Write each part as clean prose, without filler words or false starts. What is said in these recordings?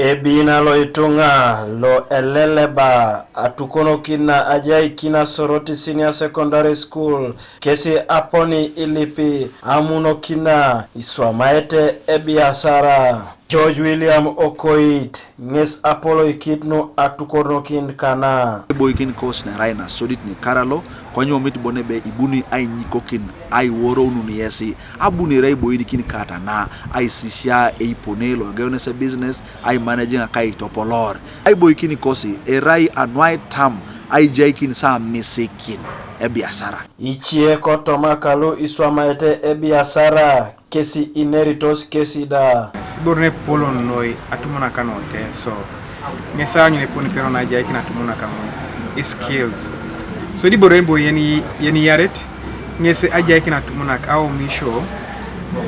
Ebina lo itunga lo eleleba Amunokina Ajaikina Soroti Senior Secondary School kesi aponi ilipi Amunokina iswamaete ebiasara George William Okoit nges Apollo ikitno Atukonokin kana boykin kos na raina sodit ni karalo kwanyo mit bonebe ibuni ai nyikokin ai woro unu yesi abuni rai boyini kin kata na ai sisia e ponelo gaone se business ai managing akai topolor ai boykin kosi e rai anwai tam ai jaikin sa misikin ebiasara ichie kotomakalu iswamaete ebiasara kesi ineritos kesi da siborne polon noi Atumunak kanote so ngesa nyune poni pero na jaikin Atumunak skills so di borembo yeni yaret ngese Ajaikina Atumunak au misho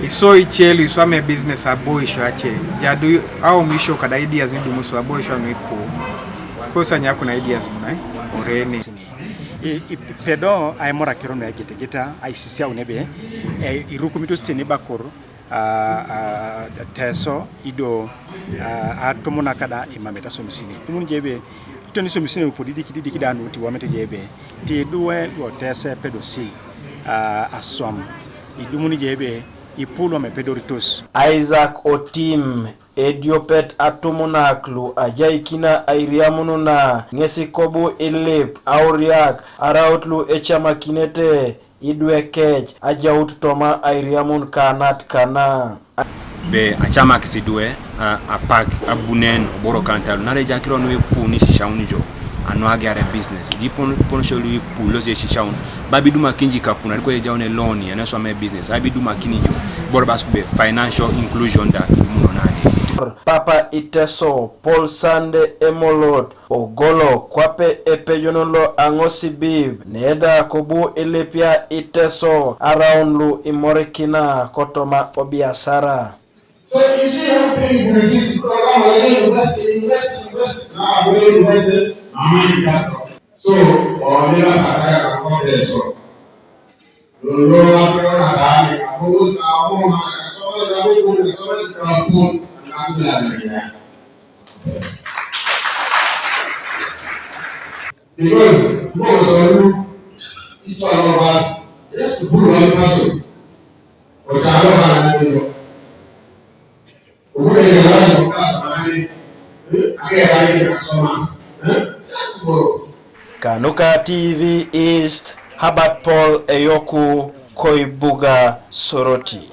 iso ichelu iswame business aboy sho ache jadu au misho kada ideas ni dumuso aboy sho no ipo kosa nyako na ideas munai oreni pedo ay mora kirono ya gita ay sisia unebe irukumitos teni bakor teso ido Atumunak kada imameta somisini tumun jebe toni somisini podidi danu ti wamete jebe ti duwe lo tese pedosi asom idumuni jebe ipulo me pedoritos Isaac Otim Ediopet Atumunak lu Ajaikina airiamununa ngesi kobu ilip auriak arautlu echamakinete idwe kech ajaut toma airiamun kanat kana be achama kisidwe apak abunen oboro kantalu nare jakiro no puni shishaunijo anwage are business jipon sholi pulo ze shishaun babiduma kinji kapuna liko ejaone loan yana so me business abiduma kinijo borbas be financial inclusion da imuno nani Papa Iteso Paul Sande Emolot Ogolo kwape epeyonolo angosibib neda kobu ilepia Iteso around lu imorikina kotoma obiasara. So you see how paying for this program, invest. Now we invested America. So or never Kataka come there so. Lola Piona Dali, Apollos, Amunokina, so because each one of us just to put one person, but I don't know. Kanuka TV East Habat Paul Eyoku Koibuga Soroti.